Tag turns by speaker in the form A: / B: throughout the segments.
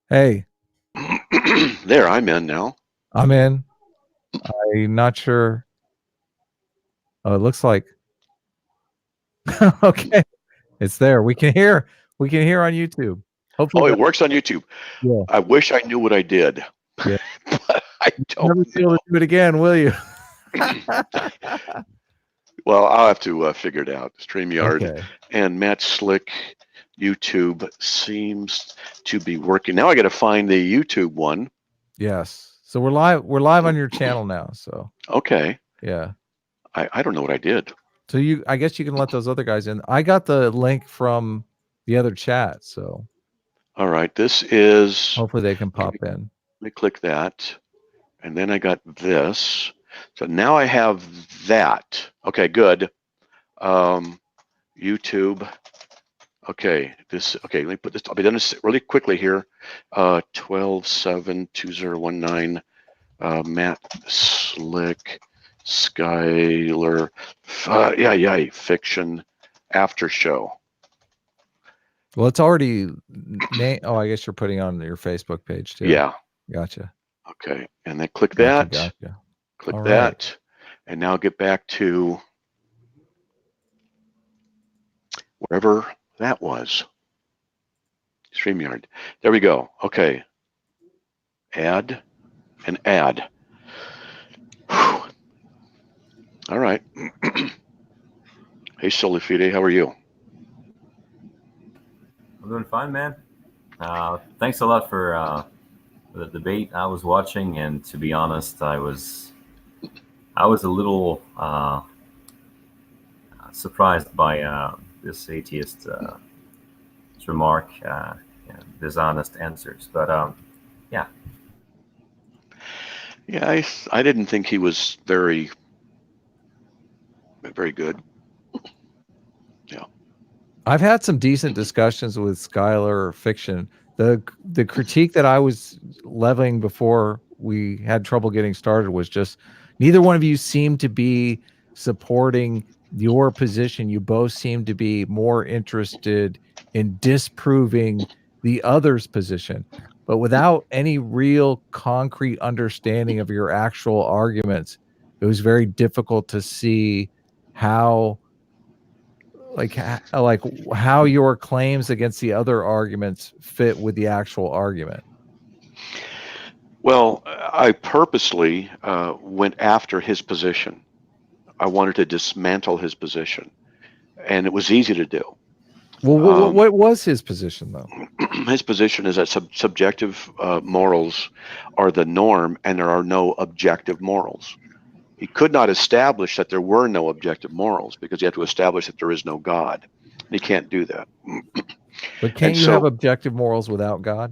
A: Hey,
B: There, I'm in now.
A: I'm in. I'm not sure. Oh, it looks like okay. It's there. We can hear. We can hear on YouTube. Hopefully
B: Oh, it
A: that.
B: works on YouTube.
A: Yeah.
B: I wish I knew what I did,
A: Yeah.
B: but I don't
A: Never be able
B: know.
A: to do it again, will you?
B: Well, I'll have to figure it out. StreamYard
A: Okay.
B: and Matt Slick YouTube seems to be working. Now I got to find the YouTube one.
A: Yes. So we're live. We're live on your channel now. So
B: Okay.
A: yeah.
B: I don't know what I did.
A: So I guess you can let those other guys in. I got the link from the other chat, so
B: All right. This is,
A: hopefully they can
B: okay,
A: pop in.
B: let me click that. And then I got this. So now I have that. Okay, good. YouTube. Okay, okay, let me put this, I'll be done this really quickly here. 12/7/2019, Matt Slick, Skylar, Fiction after show.
A: Well, it's already oh, I guess you're putting on your Facebook page too.
B: Yeah.
A: Gotcha.
B: Okay, and then click
A: Gotcha.
B: that,
A: Gotcha.
B: click
A: All
B: that,
A: right.
B: and now get back to wherever that was. StreamYard. There we go. Okay. Add and add. Whew. All right. Hey, Solifide, how are you?
C: I'm doing fine, man. Thanks a lot for the debate I was watching, and to be honest, I was a little surprised by this atheist remark and dishonest answers. But yeah.
B: Yeah, I didn't think he was very good. Yeah.
A: I've had some decent discussions with Skylar Fiction. The critique that I was leveling before we had trouble getting started was just neither one of you seemed to be supporting your position. You both seem to be more interested in disproving the other's position, but without any real concrete understanding of your actual arguments. It was very difficult to see how like how your claims against the other arguments fit with the actual argument.
B: Well, I purposely went after his position. I wanted to dismantle his position, and it was easy to do.
A: Well, what was his position, though?
B: His position is that subjective morals are the norm, and there are no objective morals. He could not establish that there were no objective morals because you have to establish that there is no God. And he can't do that.
A: But can't you have objective morals without God?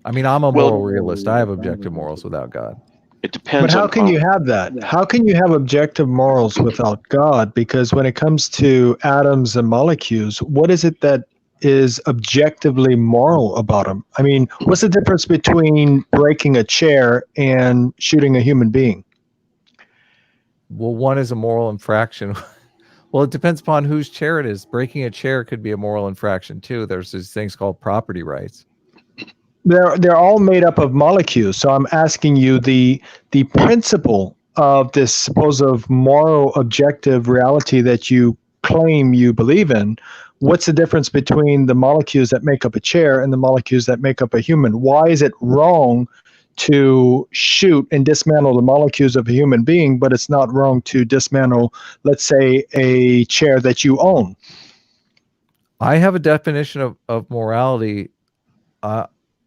A: I mean, I'm a moral realist. I have objective morals without God.
B: It depends.
D: But how can you have that? How can you have objective morals without God? Because when it comes to atoms and molecules, what is it that is objectively moral about them? I mean, what's the difference between breaking a chair and shooting a human being?
A: Well, one is a moral infraction. Well, it depends upon whose chair it is. Breaking a chair could be a moral infraction too. There's these things called property rights.
D: They're all made up of molecules. So I'm asking you the principle of this supposed moral objective reality that you claim you believe in. What's the difference between the molecules that make up a chair and the molecules that make up a human? Why is it wrong to shoot and dismantle the molecules of a human being, but it's not wrong to dismantle, let's say, a chair that you own?
A: I have a definition of morality.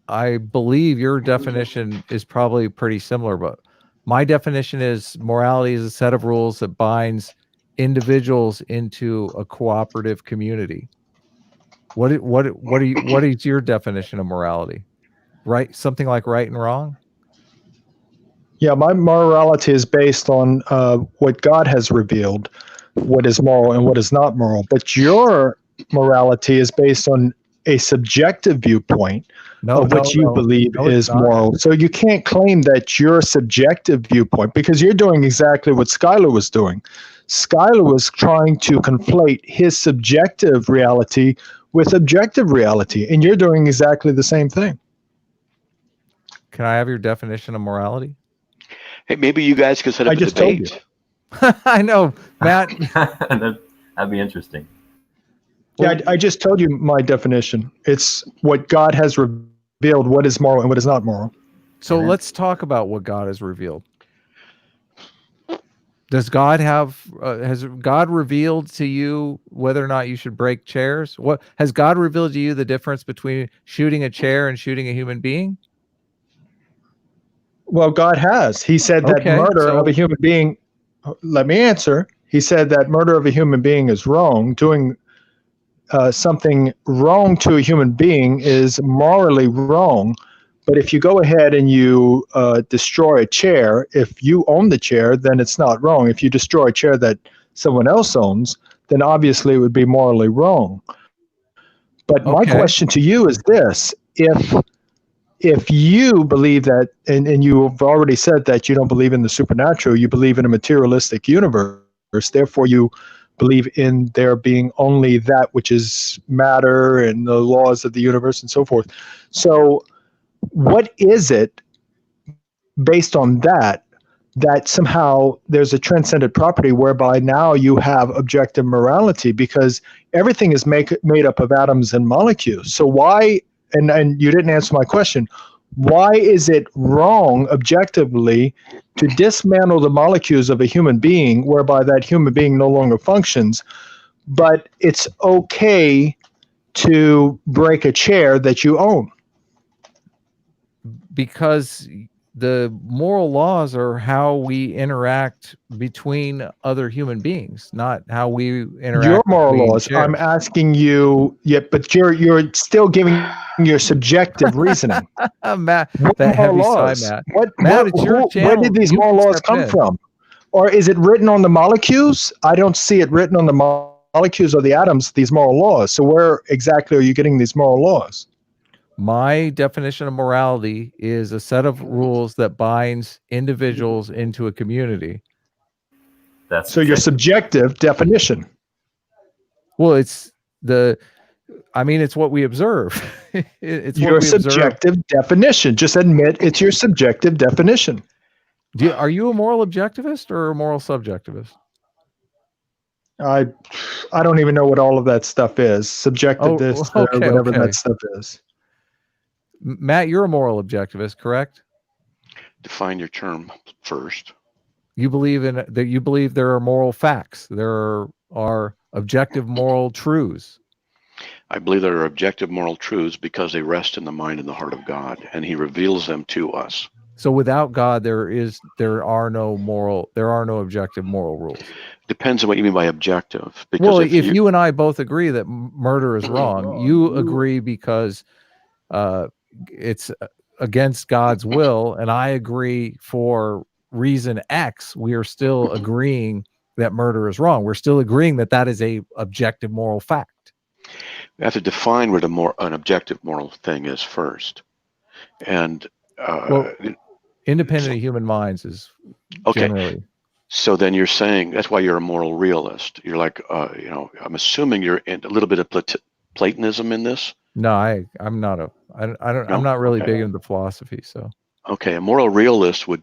A: I believe your definition is probably pretty similar, but my definition is morality is a set of rules that binds individuals into a cooperative community. What is your definition of morality? Right, something like right and wrong?
D: Yeah, my morality is based on what God has revealed, what is moral and what is not moral. But your morality is based on a subjective viewpoint of what you believe is moral. So you can't claim that your subjective viewpoint, because you're doing exactly what Skylar was doing. Skylar was trying to conflate his subjective reality with objective reality, and you're doing exactly the same thing.
A: Can I have your definition of morality?
B: Hey, maybe you guys could set up
D: I
B: a
D: just told
B: debate.
A: I know, Matt.
C: That'd be interesting.
D: Yeah, I just told you my definition. It's what God has revealed, what is moral and what is not moral.
A: So let's talk about what God has revealed. Does God has God revealed to you whether or not you should break chairs? What has God revealed to you the difference between shooting a chair and shooting a human being?
D: Well, God has. He said that
A: Okay,
D: murder of a human being, let me answer. He said that murder of a human being is wrong. Doing something wrong to a human being is morally wrong. But if you go ahead and you destroy a chair, if you own the chair, then it's not wrong. If you destroy a chair that someone else owns, then obviously it would be morally wrong. But my question to you is this: if you believe that, and you've already said that you don't believe in the supernatural, you believe in a materialistic universe, therefore you believe in there being only that which is matter and the laws of the universe and so forth. So what is it based on that somehow there's a transcendent property whereby now you have objective morality, because everything is made up of atoms and molecules. So why, and you didn't answer my question, why is it wrong objectively to dismantle the molecules of a human being whereby that human being no longer functions, but it's okay to break a chair that you own?
A: Because the moral laws are how we interact between other human beings, not how we interact.
D: Your moral
A: between
D: laws.
A: chairs.
D: I'm asking you, but you're still giving your subjective reasoning.
A: Matt,
D: What
A: that
D: moral
A: heavy
D: laws?
A: sigh, Matt.
D: What,
A: Matt, it's your channel.
D: Where did these
A: You
D: moral
A: can
D: laws
A: step
D: come
A: in.
D: from? Or is it written on the molecules? I don't see it written on the molecules or the atoms, these moral laws. So where exactly are you getting these moral laws?
A: My definition of morality is a set of rules that binds individuals into a community.
C: That's
D: So your subjective definition.
A: Well, it's what we observe. It's
D: your
A: what we
D: subjective
A: observe.
D: definition. Just admit it's your subjective definition.
A: Are you a moral objectivist or a moral subjectivist?
D: I don't even know what all of that stuff is. Subjective, whatever that stuff is.
A: Matt, you're a moral objectivist, correct?
B: Define your term first.
A: You believe that you believe there are moral facts. There are objective moral truths.
B: I believe there are objective moral truths because they rest in the mind and the heart of God, and He reveals them to us.
A: So without God, there are no objective moral rules.
B: Depends on what you mean by objective. Because
A: well, if you and I both agree that murder is wrong, you agree because it's against God's will, and I agree for reason X, we are still agreeing that murder is wrong. We're still agreeing that that is a objective moral fact.
B: We have to define what an objective moral thing is first. And
A: independent of human minds is generally.
B: So then you're saying that's why you're a moral realist. You're like, I'm assuming you're in a little bit of Platonism in this.
A: No, I'm not I'm not really big into philosophy. So
B: okay, a moral realist would,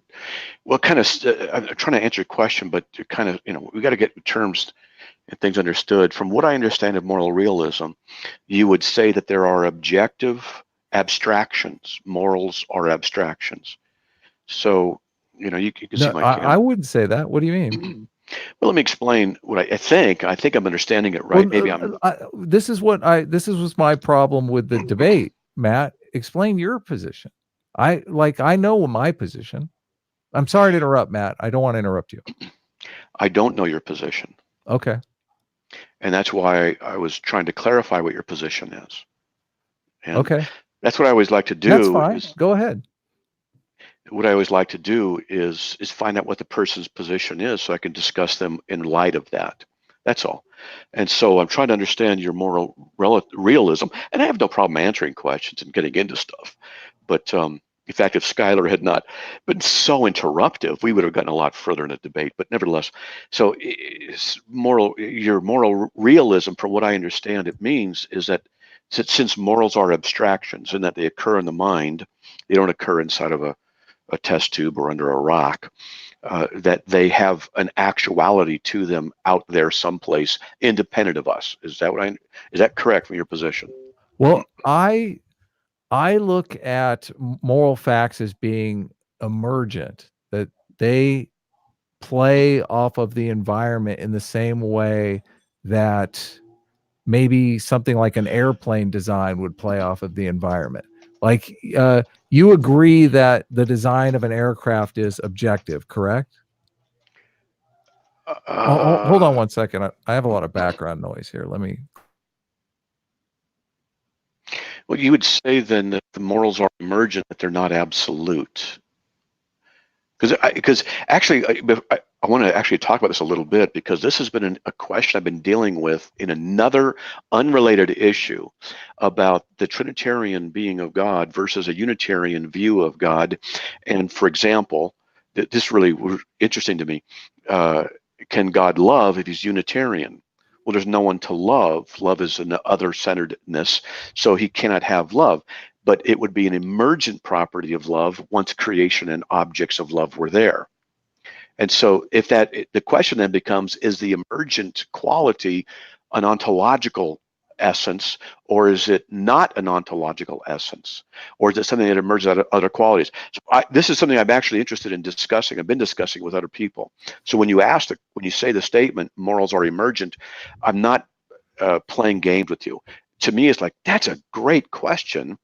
B: I'm trying to answer your question, but you kind of, we got to get terms and things understood. From what I understand of moral realism, you would say that there are objective abstractions. Morals are abstractions. So, you can see my.
A: I wouldn't say that. What do you mean?
B: Well, let me explain what I think. I think I'm understanding it right.
A: Well,
B: maybe I'm.
A: This was my problem with the debate, Matt. Explain your position. I know my position. I'm sorry to interrupt, Matt. I don't want to interrupt you.
B: I don't know your position.
A: Okay.
B: And that's why I was trying to clarify what your position is. And
A: okay.
B: That's what I always like to do.
A: That's fine. Go ahead.
B: What I always like to do is find out what the person's position is so I can discuss them in light of that. That's all. And so I'm trying to understand your moral realism. And I have no problem answering questions and getting into stuff. But in fact, if Skylar had not been so interruptive, we would have gotten a lot further in the debate. But nevertheless, so your moral realism, from what I understand it means, is that since morals are abstractions in that they occur in the mind, they don't occur inside of a test tube or under a rock, that they have an actuality to them out there someplace independent of us. Is that correct from your position?
A: Well, I look at moral facts as being emergent, that they play off of the environment in the same way that maybe something like an airplane design would play off of the environment. Like, you agree that the design of an aircraft is objective, correct? Hold on one second. I have a lot of background noise here. Let me.
B: Well, you would say then that the morals are emergent, that they're not absolute. Because actually, I want to actually talk about this a little bit, because this has been a question I've been dealing with in another unrelated issue about the Trinitarian being of God versus a Unitarian view of God. And for example, this really was interesting to me. Can God love if he's Unitarian? Well, there's no one to love. Love is an other-centeredness, so he cannot have love. But it would be an emergent property of love once creation and objects of love were there. And so if the question then becomes, is the emergent quality an ontological essence, or is it not an ontological essence? Or is it something that emerges out of other qualities? So this is something I'm actually interested in discussing. I've been discussing with other people. So when you say the statement, morals are emergent, I'm not playing games with you. To me, it's like, that's a great question.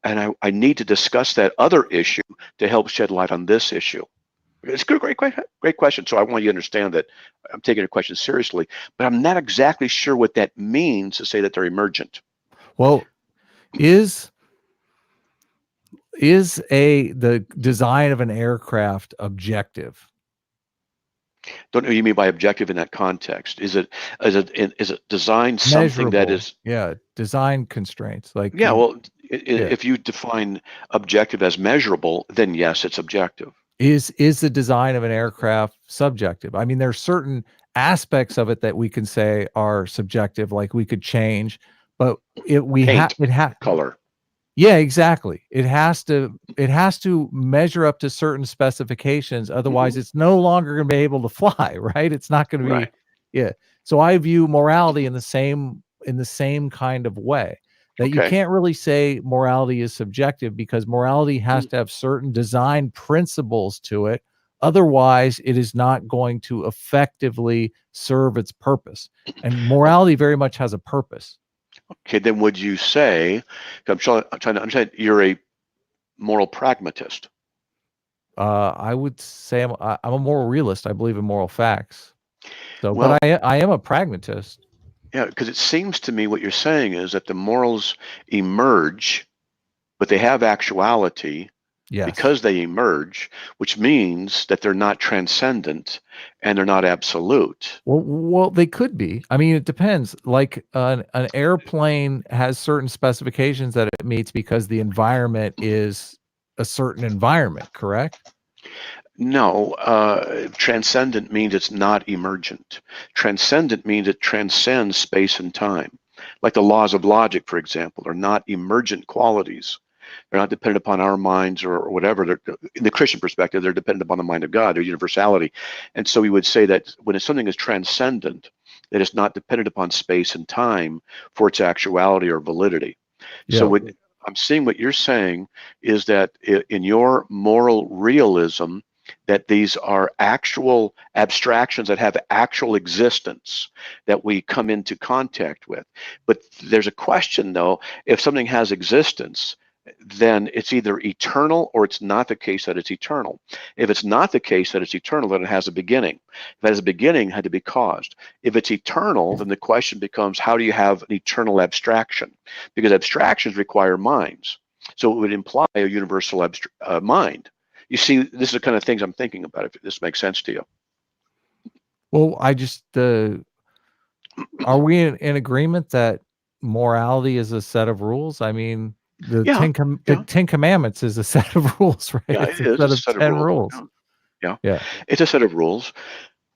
B: And I need to discuss that other issue to help shed light on this issue. It's a great question. So I want you to understand that I'm taking your question seriously, but I'm not exactly sure what that means to say that they're emergent.
A: Well, is the design of an aircraft objective?
B: Don't know what you mean by objective in that context. Is it design something that is
A: design constraints? Like,
B: if you define objective as measurable, then yes, it's objective.
A: Is the design of an aircraft subjective? I mean, there's certain aspects of it that we can say are subjective, like we could change, but
B: color.
A: Yeah, exactly. It has to measure up to certain specifications. Otherwise, it's no longer going to be able to fly, right? It's not going to be.
B: Right.
A: Yeah. So I view morality in the same kind of way, that you can't really say morality is subjective, because morality has to have certain design principles to it. Otherwise, it is not going to effectively serve its purpose. And morality very much has a purpose.
B: Okay, then would you say, I'm trying to understand, you're a moral pragmatist?
A: I would say I'm a moral realist. I believe in moral facts. So, but I am a pragmatist.
B: Yeah, because it seems to me what you're saying is that the morals emerge, but they have actuality.
A: Yes.
B: Because they emerge, which means that they're not transcendent and they're not absolute.
A: Well, they could be. I mean, it depends. Like an airplane has certain specifications that it meets because the environment is a certain environment, correct?
B: No, transcendent means it's not emergent. Transcendent means it transcends space and time. Like the laws of logic, for example, are not emergent qualities. They're not dependent upon our minds or whatever. In the Christian perspective, they're dependent upon the mind of God, their universality. And so we would say that when something is transcendent, that it's not dependent upon space and time for its actuality or validity. Yeah. So when I'm seeing what you're saying is that in your moral realism, that these are actual abstractions that have actual existence that we come into contact with. But there's a question, though, if something has existence, then it's either eternal or it's not the case that it's eternal. If it's not the case that it's eternal, then it has a beginning. If it has a beginning, it had to be caused. If it's eternal, then the question becomes, how do you have an eternal abstraction? Because abstractions require minds. So it would imply a universal mind. You see, this is the kind of things I'm thinking about, if this makes sense to you.
A: Well, I just, are we in agreement that morality is a set of rules? I mean, the Ten Commandments is a set of rules, right?
B: Yeah,
A: it's a set of 10 rules.
B: Yeah, it's a set of rules.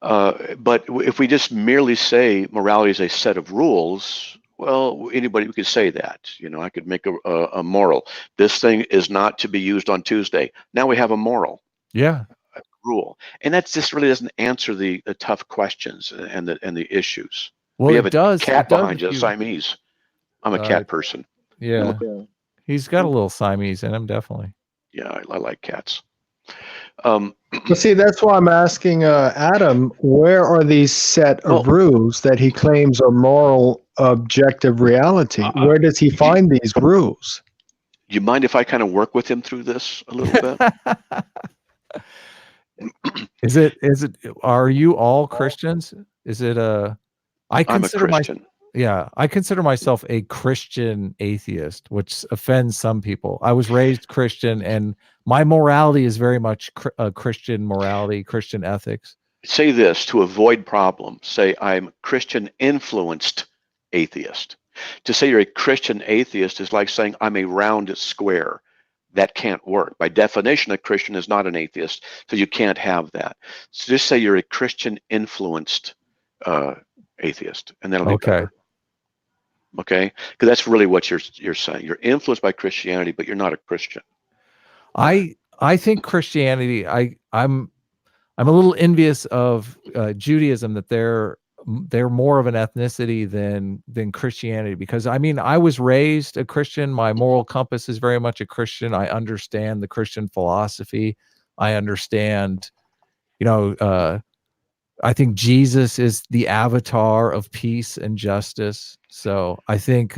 B: But if we just merely say morality is a set of rules, Well, anybody could say that. I could make a moral. This thing is not to be used on Tuesday. Now we have a moral
A: Yeah.
B: rule, and that just really doesn't answer the tough questions and the issues.
A: Well,
B: We have
A: it
B: a
A: does.
B: cat
A: It does
B: behind
A: if
B: you, a
A: you.
B: Siamese. I'm a
A: Uh,
B: cat person.
A: yeah. He's got a little Siamese in him, definitely.
B: Yeah, I like cats. Um,
D: Well, see, that's why I'm asking Adam, where are these set
B: Well,
D: of rules that he claims are moral, objective reality? Where does he find these rules?
B: you mind if I kind of work with him through this a little bit?
A: Is it? Are you all Christians? Is it a? I
B: I'm a
A: consider my.
B: Christian.
A: Yeah, I consider myself a Christian atheist, which offends some people. I was raised Christian, and my morality is very much Christian morality, Christian ethics.
B: Say this to avoid problems. Say I'm Christian influenced atheist. To say you're a Christian atheist is like saying I'm a round square. That can't work. By definition, a Christian is not an atheist, so you can't have that. So just say you're a Christian influenced atheist, and that'll be
A: Okay.
B: better. Okay, because that's really what you're saying. You're influenced by Christianity, but you're not a Christian.
A: I think Christianity. I'm a little envious of Judaism that they're more of an ethnicity than Christianity, because I mean I was raised a Christian. My moral compass is very much a Christian. I understand the Christian philosophy. I understand, I think Jesus is the avatar of peace and justice. So I think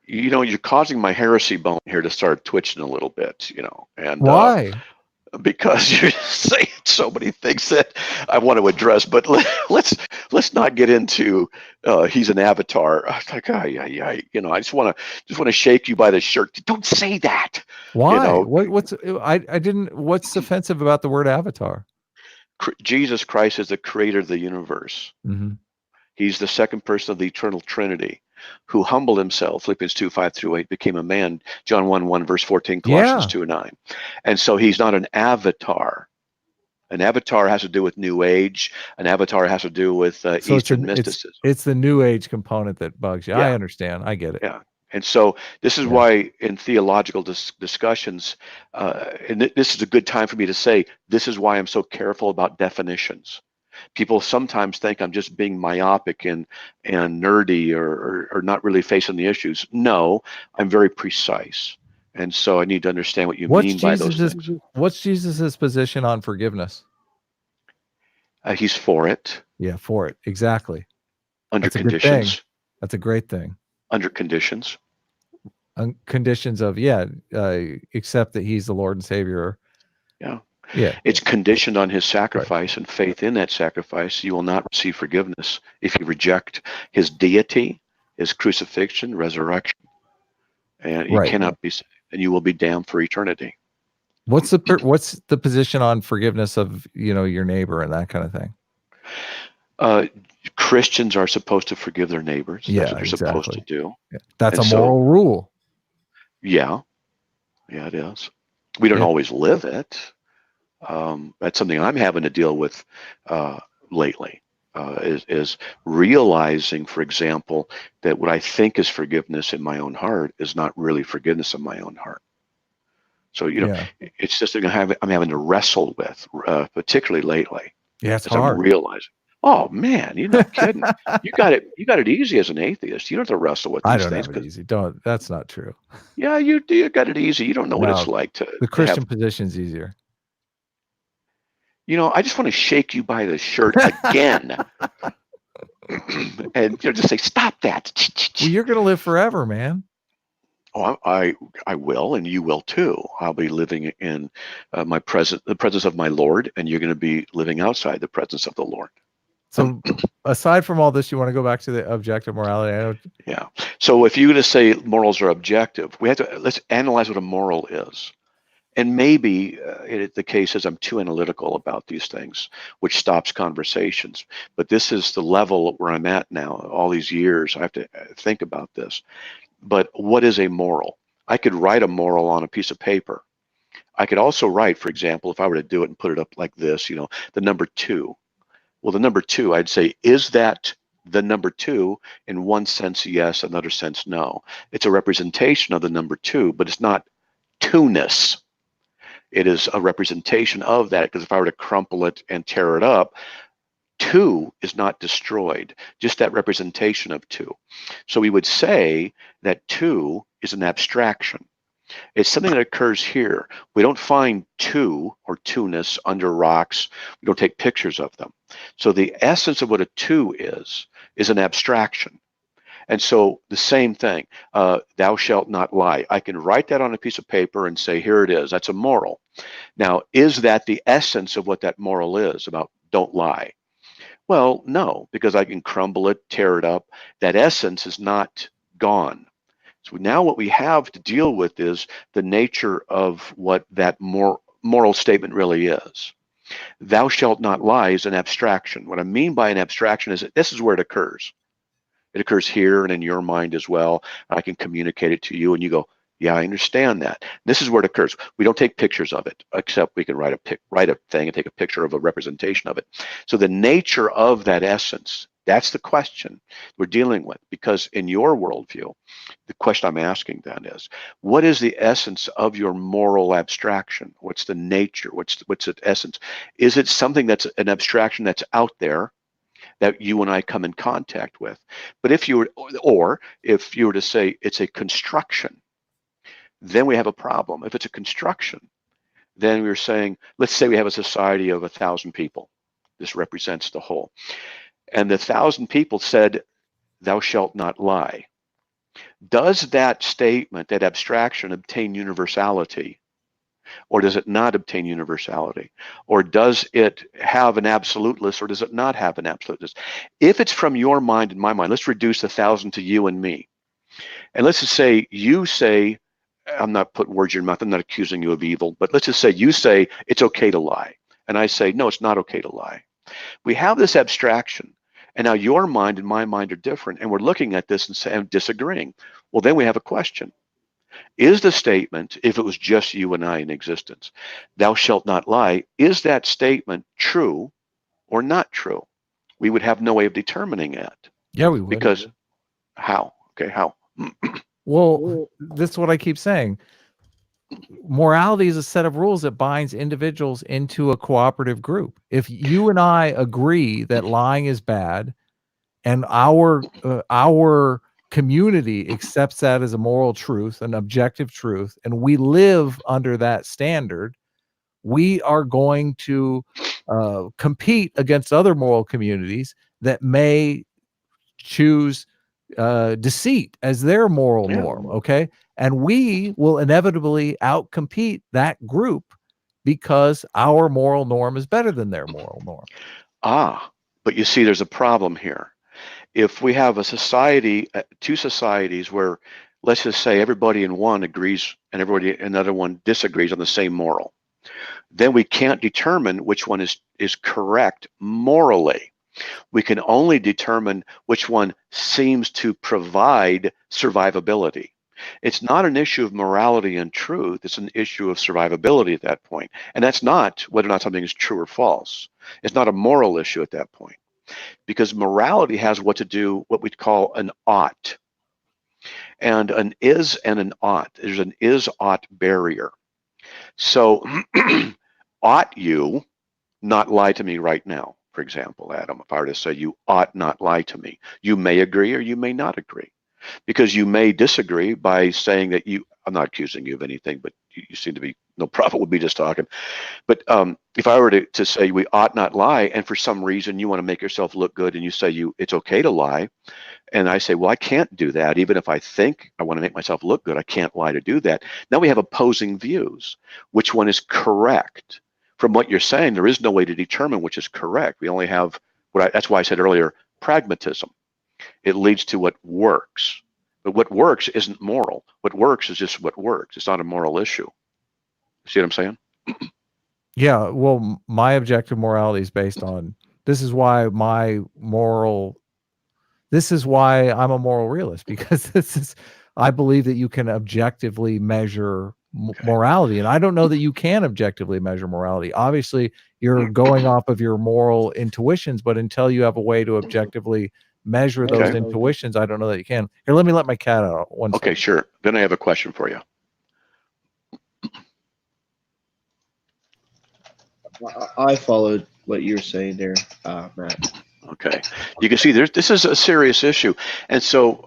B: You're causing my heresy bone here to start twitching a little bit. And
A: why?
B: Because you're saying so many things that I want to address, but let's not get into he's an avatar. Like, I just want to shake you by the shirt. Don't say that.
A: Why? I didn't. What's offensive about the word avatar?
B: Jesus Christ is the creator of the universe.
A: Mm-hmm.
B: He's the second person of the eternal Trinity, who humbled himself, Philippians 2:5-8, became a man, John 1:1, verse 14, Colossians 2:9. And so he's not an avatar. An avatar has to do with New Age. An avatar has to do with Eastern mysticism.
A: It's the New Age component that bugs you.
B: Yeah.
A: I understand. I get it.
B: Yeah. And so this is why in theological discussions, and this is a good time for me to say, this is why I'm so careful about definitions. People sometimes think I'm just being myopic and nerdy or not really facing the issues. No, I'm very precise. And so I need to understand what you mean by those things.
A: What's Jesus's position on forgiveness?
B: He's for it.
A: Yeah, for it. Exactly.
B: Under
A: That's
B: conditions.
A: That's a great thing.
B: Under conditions.
A: Conditions of, accept that he's the Lord and Savior.
B: Yeah.
A: Yeah.
B: It's conditioned on his sacrifice and faith in that sacrifice. You will not receive forgiveness if you reject his deity, his crucifixion, resurrection. And you cannot be saved, and you will be damned for eternity.
A: What's the position on forgiveness of, your neighbor and that kind of thing?
B: Christians are supposed to forgive their neighbors. That's what they're supposed to do.
A: Yeah. That's a moral rule.
B: Yeah. Yeah, it is. We don't always live it. That's something I'm having to deal with lately, is realizing, for example, that what I think is forgiveness in my own heart is not really forgiveness in my own heart. So, it's just something I'm having to wrestle with, particularly lately.
A: Yeah, it's hard.
B: I'm realizing, oh man, you're not kidding. You got it easy as an atheist. You don't have to wrestle with these things.
A: I don't have it easy. That's not true.
B: Yeah, you got it easy. You don't know what it's like to.
A: The Christian position's easier.
B: I just want to shake you by the shirt again, and just say, "Stop that."
A: Well, you're gonna live forever, man.
B: Oh, I will, and you will too. I'll be living in the presence of my Lord, and you're going to be living outside the presence of the Lord.
A: So, aside from all this, you want to go back to the objective morality?
B: Yeah. So, if you're going to say morals are objective, let's analyze what a moral is. And maybe the case is I'm too analytical about these things, which stops conversations. But this is the level where I'm at now. All these years, I have to think about this. But what is a moral? I could write a moral on a piece of paper. I could also write, for example, if I were to do it and put it up like this, the number 2. Well, the number 2, I'd say, is that the number 2, in one sense yes, another sense no. It's a representation of the number 2, but it's not two-ness. It is a representation of that, because if I were to crumple it and tear it up, 2 is not destroyed, just that representation of 2. So we would say that 2 is an abstraction. It's something that occurs here. We don't find 2 or two-ness under rocks. We don't take pictures of them. So the essence of what a 2 is an abstraction. And so the same thing, thou shalt not lie. I can write that on a piece of paper and say, here it is. That's a moral. Now, is that the essence of what that moral is about don't lie? Well, no, because I can crumble it, tear it up. That essence is not gone. So now what we have to deal with is the nature of what that moral statement really is. Thou shalt not lie is an abstraction. What I mean by an abstraction is that this is where it occurs. It occurs here and in your mind as well. I can communicate it to you and you go, yeah, I understand that. This is where it occurs. We don't take pictures of it, except we can write a thing and take a picture of a representation of it. So the nature of that essence, that's the question we're dealing with, because in your worldview, the question I'm asking then is, what is the essence of your moral abstraction? What's the nature? What's its essence? Is it something that's an abstraction that's out there that you and I come in contact with? But if you were to say it's a construction, then we have a problem. If it's a construction, then we're saying, let's say we have a society of 1,000 people. This represents the whole. And the 1,000 people said, thou shalt not lie. Does that statement, that abstraction, obtain universality? Or does it not obtain universality? Or does it have an absoluteness, or does it not have an absoluteness? If it's from your mind and my mind, let's reduce the 1,000 to you and me. And let's just say you say, I'm not putting words in your mouth, I'm not accusing you of evil, but let's just say you say it's okay to lie. And I say, no, it's not okay to lie. We have this abstraction, and now your mind and my mind are different, and we're looking at this and disagreeing. Well, then we have a question. Is the statement, if it was just you and I in existence, thou shalt not lie, is that statement true or not true? We would have no way of determining that.
A: Yeah, we would.
B: Because how? Okay, how?
A: Well, this is what I keep saying. Morality is a set of rules that binds individuals into a cooperative group. If you and I agree that lying is bad, and our community accepts that as a moral truth, an objective truth, and we live under that standard, we are going to compete against other moral communities that may choose deceit as their moral norm. Okay. And we will inevitably outcompete that group because our moral norm is better than their moral norm.
B: But you see, there's a problem here. If we have a society, two societies where, let's just say, everybody in one agrees and everybody in another one disagrees on the same moral, then we can't determine which one is correct morally. We can only determine which one seems to provide survivability. It's not an issue of morality and truth. It's an issue of survivability at that point. And that's not whether or not something is true or false. It's not a moral issue at that point, because morality has what to do, what we'd call an ought. And an is and an ought. There's an is-ought barrier. So ought you not lie to me right now? For example, Adam, if I were to say you ought not lie to me, you may agree or you may not agree, because you may disagree by saying that I'm not accusing you of anything, but you seem to be no problem with me just talking. But if I were to say we ought not lie, and for some reason you want to make yourself look good and you say it's okay to lie, and I say, well, I can't do that. Even if I think I want to make myself look good, I can't lie to do that. Now we have opposing views. Which one is correct? From what you're saying, there is no way to determine which is correct. We only have that's why I said earlier, pragmatism. It leads to what works. But what works isn't moral. What works is just what works. It's not a moral issue. See what I'm saying?
A: Yeah, well, my objective morality is based on, this is why I'm a moral realist, because I believe that you can objectively measure morality. And I don't know that you can objectively measure morality. Obviously, you're going off of your moral intuitions, but until you have a way to objectively measure those
B: Okay.
A: intuitions, I don't know that you can. Here, let me let my cat out. One
B: Okay,
A: second.
B: sure. Then I have a question for you.
E: I followed what you were saying there, Matt.
B: Okay, you can see this is a serious issue, and so,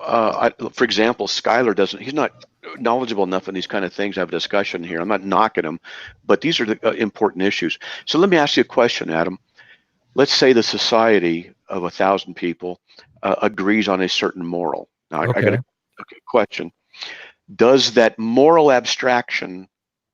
B: for example, Skylar doesn't. He's not knowledgeable enough in these kind of things. I have a discussion here. I'm not knocking him, but these are the important issues. So let me ask you a question, Adam. Let's say the society of 1,000 people agrees on a certain moral. Now, I got
A: Okay.
B: a question. Does that moral abstraction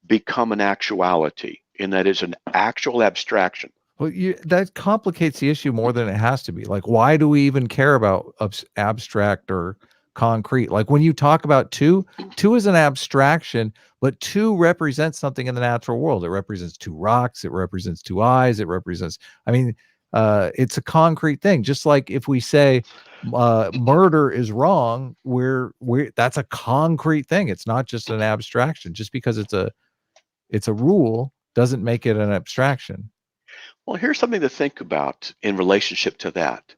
B: become an actuality? In that it's an actual abstraction.
A: Well, that complicates the issue more than it has to be. Like, why do we even care about abstract or concrete? Like when you talk about two is an abstraction, but two represents something in the natural world. It represents two rocks. It represents two eyes. It represents, I mean, it's a concrete thing. Just like if we say murder is wrong, that's a concrete thing. It's not just an abstraction. Just because it's a rule doesn't make it an abstraction.
B: Well, here's something to think about in relationship to that.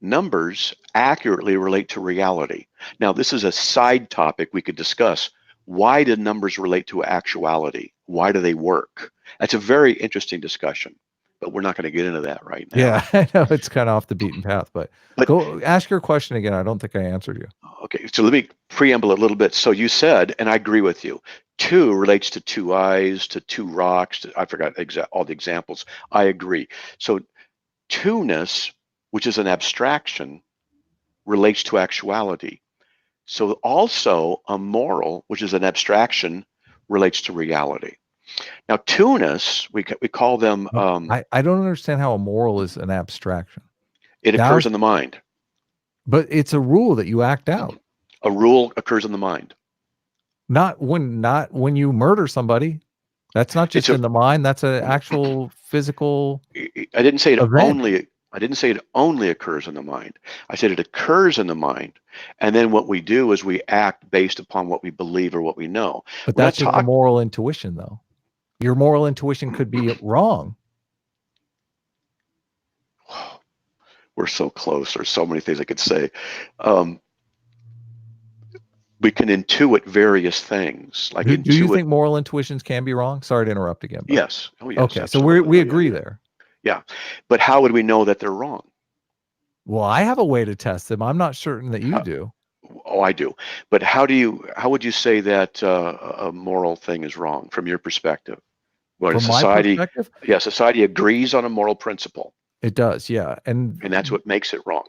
B: Numbers accurately relate to reality. Now, this is a side topic we could discuss. Why do numbers relate to actuality? Why do they work? That's a very interesting discussion, but we're not going to get into that right now.
A: Yeah, I know it's kind of off the beaten path, but go ask your question again. I don't think I answered you.
B: Okay, so let me preamble a little bit. So you said, and I agree with you, two relates to two eyes, to two rocks. I forgot all the examples. I agree. So two-ness, which is an abstraction, relates to actuality. So also a moral, which is an abstraction, relates to reality. Now, two-ness, we call them.
A: I don't understand how a moral is an abstraction.
B: It occurs in the mind.
A: But it's a rule that you act out.
B: A rule occurs in the mind.
A: Not when you murder somebody. That's not just in the mind. That's an actual physical.
B: I didn't say it
A: event.
B: I didn't say it only occurs in the mind. I said it occurs in the mind, and then what we do is we act based upon what we believe or what we know.
A: But that's just a moral intuition, though. Your moral intuition could be wrong.
B: We're so close. There's so many things I could say. We can intuit various things. Like
A: do you think moral intuitions can be wrong? Sorry to interrupt again. But.
B: Yes. Oh, yes.
A: Okay,
B: absolutely.
A: so we agree there.
B: Yeah, but how would we know that they're wrong?
A: Well, I have a way to test them. I'm not certain that you do.
B: Oh, I do. But how would you say that a moral thing is wrong from your perspective? Well,
A: from my perspective?
B: Yeah, society agrees on a moral principle.
A: It does, yeah. And
B: that's what makes it wrong.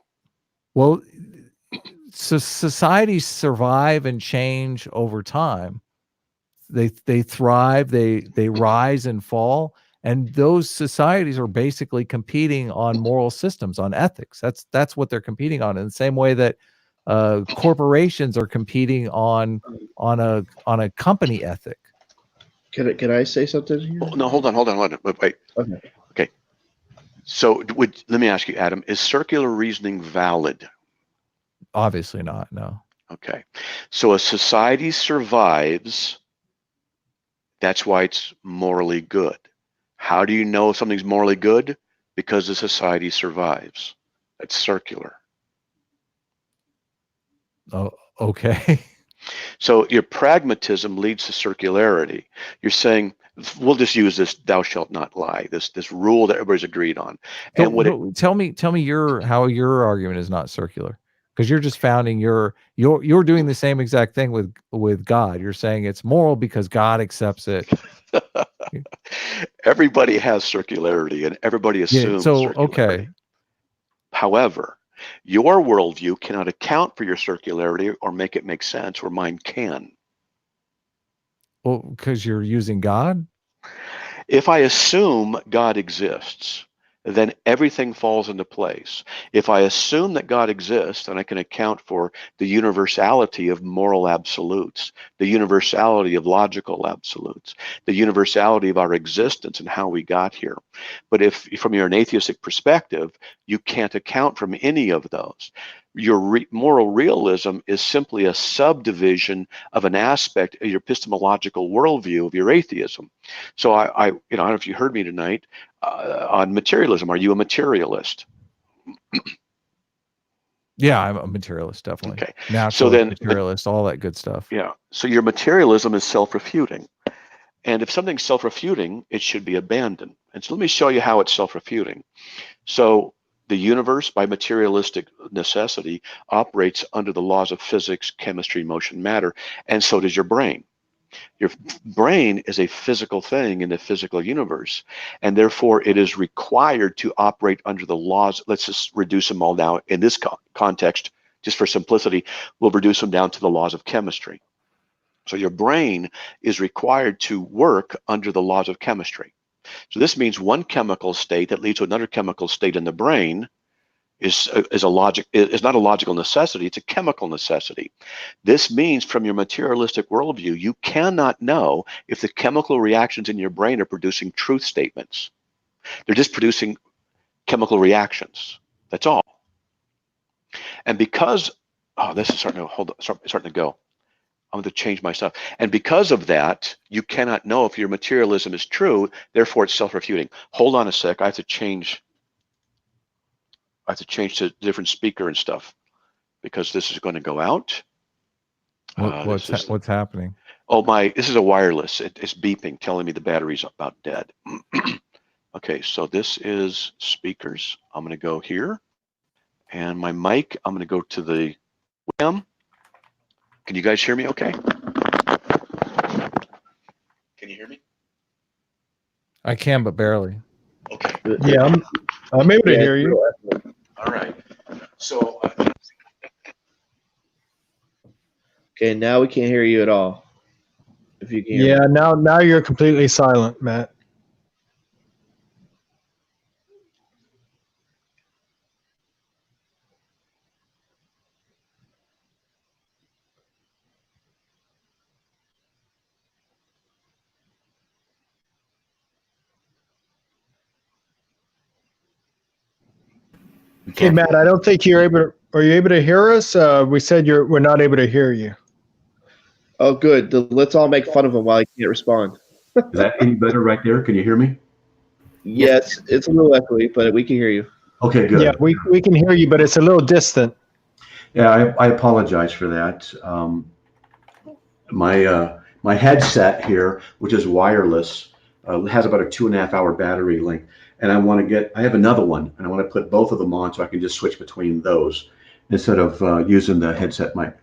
A: Well, so societies survive and change over time. They thrive, they rise and fall. And those societies are basically competing on moral systems, on ethics. That's what they're competing on. In the same way that corporations are competing on a company ethic.
E: Can I say something here?
B: Oh, no, hold on. Wait. Okay. So let me ask you, Adam, is circular reasoning valid?
A: Obviously not, no.
B: Okay. So a society survives, that's why it's morally good. How do you know if something's morally good? Because the society survives. That's circular.
A: Oh, okay.
B: So your pragmatism leads to circularity. You're saying, we'll just use this "thou shalt not lie," this rule that everybody's agreed on. And
A: tell me how your argument is not circular, because you're just founding you're doing the same exact thing with God. You're saying it's moral because God accepts it.
B: Everybody has circularity, and everybody assumes circularity.
A: Okay.
B: However, your worldview cannot account for your circularity or make it make sense, where mine can.
A: Well, because you're using God?
B: If I assume God exists, then everything falls into place. If I assume that God exists, then I can account for the universality of moral absolutes, the universality of logical absolutes, the universality of our existence and how we got here. But if from your atheistic perspective, you can't account from any of those. Your moral realism is simply a subdivision of an aspect of your epistemological worldview of your atheism. So I don't know if you heard me tonight on materialism. Are you a materialist?
A: Yeah, I'm a materialist, definitely.
B: Okay.
A: Naturalist,
B: So then,
A: materialist, all that good stuff.
B: yeah. So your materialism is self-refuting. And if something's self-refuting, it should be abandoned. And so let me show you how it's self-refuting. So the universe, by materialistic necessity, operates under the laws of physics, chemistry, motion, matter, and so does your brain. Your brain is a physical thing in the physical universe, and therefore it is required to operate under the laws. Let's just reduce them all now in this context, just for simplicity, we'll reduce them down to the laws of chemistry. So your brain is required to work under the laws of chemistry. So this means one chemical state that leads to another chemical state in the brain is not a logical necessity, it's a chemical necessity. This means from your materialistic worldview, you cannot know if the chemical reactions in your brain are producing truth statements. They're just producing chemical reactions. That's all. And because, oh, this is starting to go. I'm going to change my stuff. And because of that, you cannot know if your materialism is true, therefore it's self-refuting. Hold on a sec, I have to change to a different speaker and stuff because this is going to go out.
A: What's happening?
B: Oh, this is a wireless. It's beeping, telling me the battery's about dead. Okay, so this is speakers. I'm going to go here. And my mic, I'm going to go to the webcam. Can you guys hear me okay? Can you hear me?
A: I can, but barely.
B: Okay.
D: Yeah, I'm able to hear you.
B: All right. So.
E: Okay, now we can't hear you at all. If you can hear
D: Yeah,
E: me.
D: now you're completely silent, Matt. Hey, Matt, I don't think you're able to. Are you able to hear us? We said we're not able to hear you.
E: Oh, good. Let's all make fun of him while he can't respond.
F: Is that any better right there? Can you hear me?
E: Yes, it's a little echoey, but we can hear you.
F: Okay, good.
D: Yeah, we can hear you, but it's a little distant.
F: Yeah, I apologize for that. My headset here, which is wireless, has about a 2.5 hour battery length, and I have another one, and I want to put both of them on so I can just switch between those instead of using the headset mic.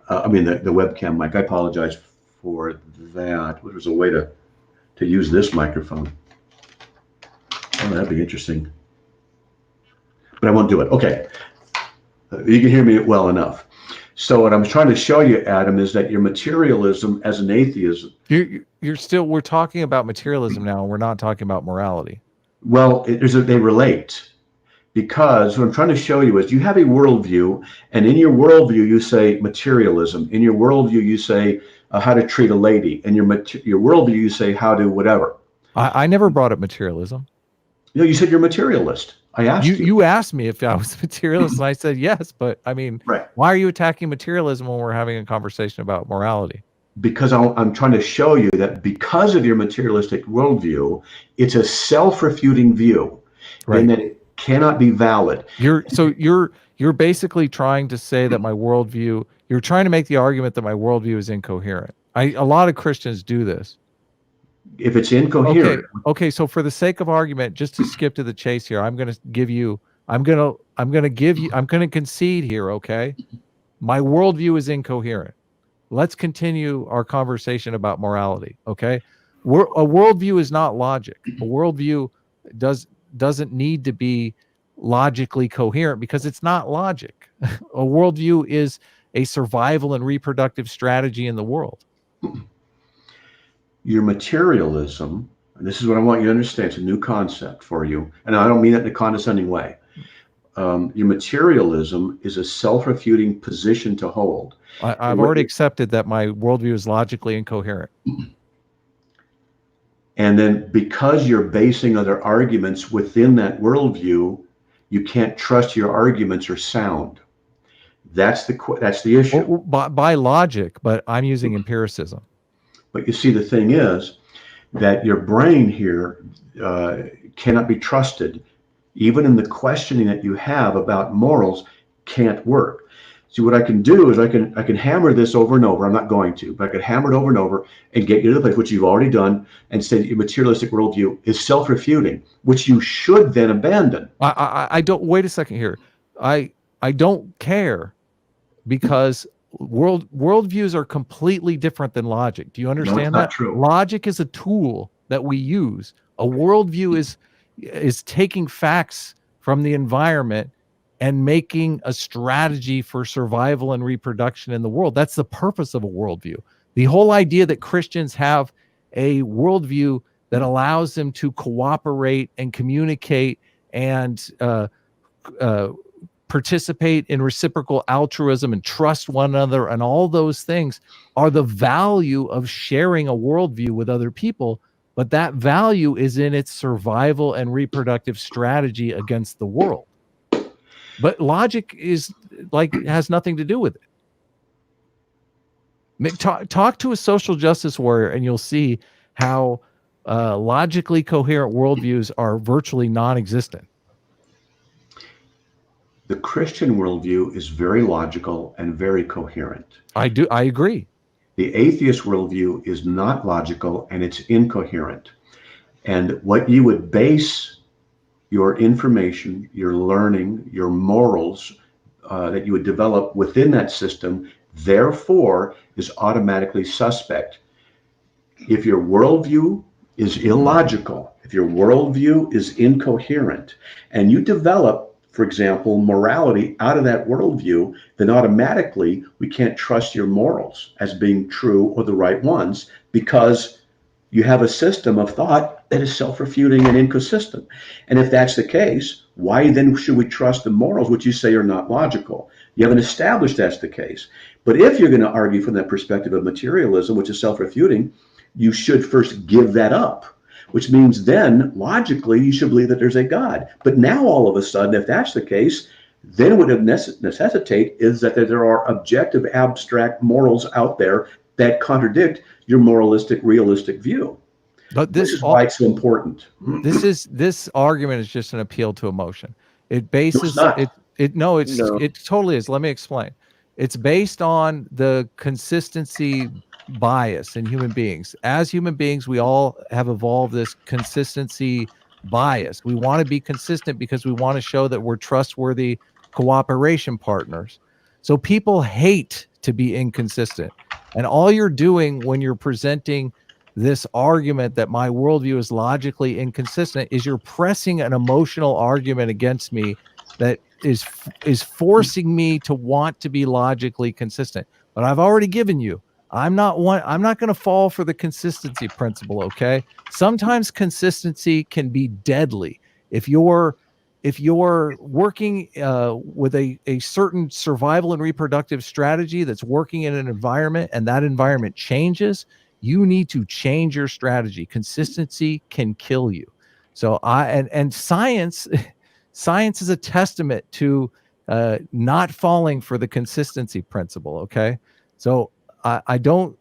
F: The webcam mic. I apologize for that. There's a way to use this microphone. Oh, that'd be interesting. But I won't do it. Okay. You can hear me well enough. So what I'm trying to show you, Adam, is that your materialism as an atheist.
A: We're talking about materialism now. We're not talking about morality.
F: Well, they relate. Because what I'm trying to show you is you have a worldview, and in your worldview, you say materialism. In your worldview, you say how to treat a lady. In your worldview, you say how to whatever.
A: I never brought up materialism.
F: You said you're a materialist. I asked you.
A: You asked me if I was a materialist, and I said yes. But I mean,
F: right.
A: Why are you attacking materialism when we're having a conversation about morality?
F: Because I'm trying to show you that because of your materialistic worldview, it's a self-refuting view,
A: right?
F: And that it cannot be valid.
A: You're basically trying to say that my worldview. You're trying to make the argument that my worldview is incoherent. A lot of Christians do this.
F: If it's incoherent.
A: Okay. So for the sake of argument, just to skip to the chase here, I'm going to concede here. Okay. My worldview is incoherent. Let's continue our conversation about morality. Okay. A worldview is not logic. A worldview doesn't need to be logically coherent because it's not logic. A worldview is a survival and reproductive strategy in the world.
F: Your materialism, and this is what I want you to understand, it's a new concept for you, and I don't mean that in a condescending way. Your materialism is a self-refuting position to hold.
A: I've already accepted that my worldview is logically incoherent.
F: And then because you're basing other arguments within that worldview, you can't trust your arguments are sound. That's the issue.
A: Well, by logic, but I'm using empiricism.
F: But you see, the thing is that your brain here cannot be trusted. Even in the questioning that you have about morals, can't work. See, what I can do is I can hammer this over and over. I'm not going to, but I can hammer it over and over and get you to the place, which you've already done, and say that your materialistic worldview is self-refuting, which you should then abandon.
A: I don't, wait a second here. I don't care, because worldviews are completely different than logic. Do you understand
F: not
A: that?
F: true.
A: Logic is a tool that we use. A worldview is taking facts from the environment and making a strategy for survival and reproduction in the world. That's the purpose of a worldview. The whole idea that Christians have a worldview that allows them to cooperate and communicate and participate in reciprocal altruism and trust one another, and all those things are the value of sharing a worldview with other people. But that value is in its survival and reproductive strategy against the world. But logic is like, has nothing to do with it. Talk to a social justice warrior and you'll see how logically coherent worldviews are virtually non-existent.
F: The Christian worldview is very logical and very coherent.
A: I agree.
F: The atheist worldview is not logical and it's incoherent. And what you would base your information, your learning, your morals that you would develop within that system, therefore, is automatically suspect. If your worldview is illogical, if your worldview is incoherent, and you develop, for example, morality out of that worldview, then automatically we can't trust your morals as being true or the right ones, because you have a system of thought that is self-refuting and inconsistent. And if that's the case, why then should we trust the morals, which you say are not logical? You haven't established that's the case. But if you're going to argue from that perspective of materialism, which is self-refuting, you should first give that up, which means then logically you should believe that there's a God. But now all of a sudden, if that's the case, then what would necessitate is that there are objective, abstract morals out there that contradict your moralistic, realistic view.
A: But
F: this is why it's so important.
A: This argument is just an appeal to emotion. It bases it totally is. Let me explain. It's based on the consistency bias in human beings. As human beings, we all have evolved this consistency bias. We want to be consistent because we want to show that we're trustworthy cooperation partners. So people hate to be inconsistent. And all you're doing when you're presenting this argument that my worldview is logically inconsistent is you're pressing an emotional argument against me that is forcing me to want to be logically consistent. But I've already given you, I'm not going to fall for the consistency principle, okay? Sometimes consistency can be deadly. If you're working with a certain survival and reproductive strategy that's working in an environment and that environment changes, you need to change your strategy. Consistency can kill you. So science is a testament to not falling for the consistency principle, okay? So I don't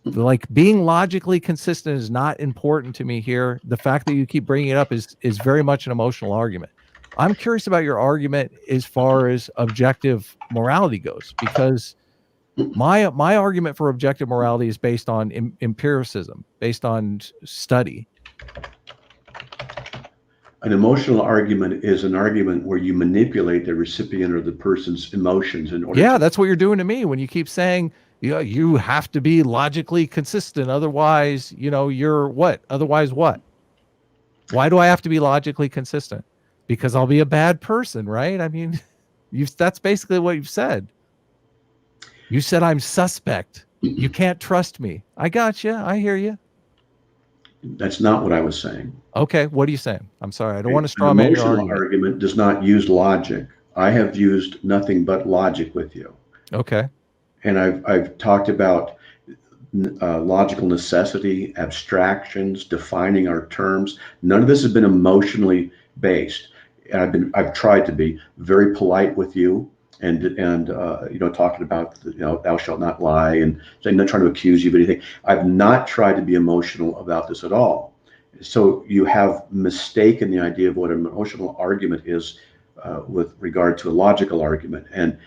A: like being logically consistent is not important to me here. The fact that you keep bringing it up is very much an emotional argument. I'm curious about your argument as far as objective morality goes, because my argument for objective morality is based on empiricism, based on study.
F: An emotional argument is an argument where you manipulate the recipient or the person's emotions in order.
A: Yeah, that's what you're doing to me when you keep saying, you have to be logically consistent. Otherwise, you're what? Otherwise what? Why do I have to be logically consistent? Because I'll be a bad person, right? I mean, that's basically what you've said. You said I'm suspect. You can't trust me. I got you. I hear you.
F: That's not what I was saying.
A: Okay, what are you saying? I'm sorry. I don't want to straw man your argument.
F: Argument does not use logic. I have used nothing but logic with you.
A: Okay. And
F: I've talked about logical necessity, abstractions, defining our terms. None of this has been emotionally based. And I've tried to be very polite with you, and talking about thou shalt not lie, and I'm not trying to accuse you of anything. I've not tried to be emotional about this at all. So you have mistaken the idea of what an emotional argument is with regard to a logical argument. And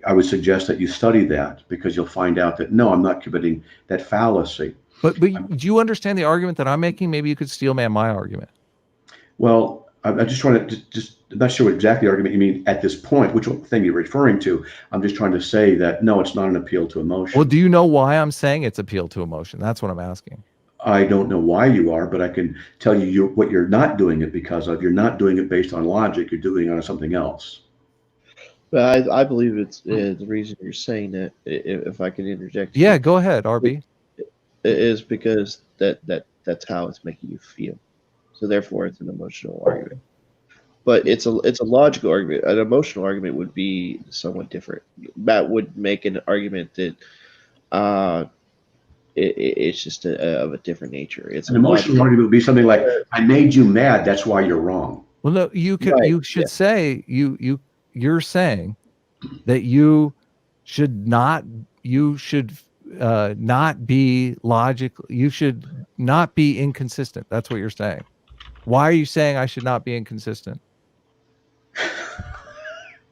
F: I would suggest that you study that, because you'll find out that, no, I'm not committing that fallacy.
A: But do you understand the argument that I'm making? Maybe you could steel man my argument.
F: Well, I'm just trying to I'm not sure what exactly argument you mean at this point, which thing you're referring to. I'm just trying to say that, no, it's not an appeal to emotion.
A: Well, do you know why I'm saying it's appeal to emotion? That's what I'm asking.
F: I don't know why you are, but I can tell you what you're not doing it because of. You're not doing it based on logic. You're doing it on something else.
E: But I believe it's the reason you're saying that, if I can interject.
A: Yeah, go ahead, RB.
E: It is because that's how it's making you feel. So therefore, it's an emotional argument. But it's a logical argument. An emotional argument would be somewhat different. Matt would make an argument that it's just of a different nature. It's
F: an emotional argument would be something like, "I made you mad. That's why you're wrong."
A: Well, no, you could. Right. You should say you're saying that you should not. You should not be logical. You should not be inconsistent. That's what you're saying. Why are you saying I should not be inconsistent?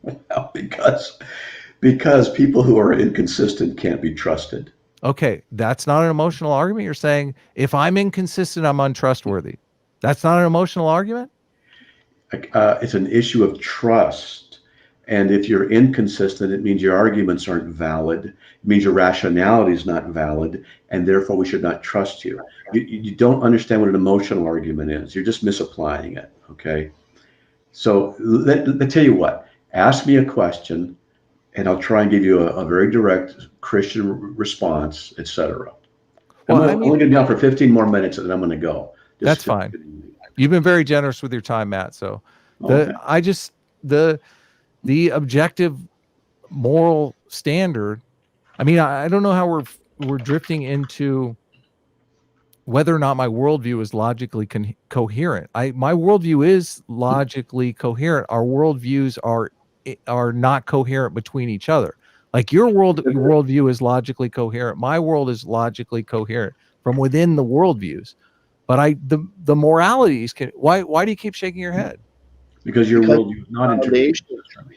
F: Well, because people who are inconsistent can't be trusted.
A: Okay, that's not an emotional argument. You're saying if I'm inconsistent, I'm untrustworthy. That's not an emotional argument?
F: It's an issue of trust. And if you're inconsistent, it means your arguments aren't valid. It means your rationality is not valid, and therefore we should not trust you. You don't understand what an emotional argument is. You're just misapplying it, okay? So let's tell you what. Ask me a question, and I'll try and give you a very direct Christian response, etc. Well, I'm only going to be on for 15 more minutes, and then I'm going to go.
A: That's fine. You've been very generous with your time, Matt. So the objective moral standard. I mean, I don't know how we're drifting into whether or not my worldview is logically coherent. My worldview is logically coherent. Our worldviews are not coherent between each other. Like your worldview is logically coherent. My world is logically coherent from within the worldviews. But the moralities can. Why do you keep shaking your head?
F: Because your worldview is not interdependent.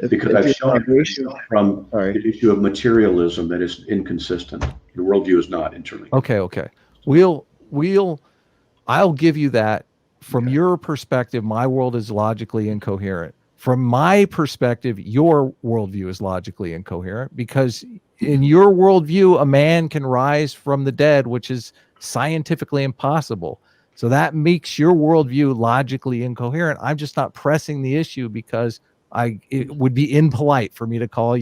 F: Because I've shown you from the issue of materialism that is inconsistent. Your worldview is not internally.
A: Okay. I'll give you that. From your perspective, my world is logically incoherent. From my perspective, your worldview is logically incoherent, because in your worldview, a man can rise from the dead, which is scientifically impossible. So that makes your worldview logically incoherent. I'm just not pressing the issue because it would be impolite for me to call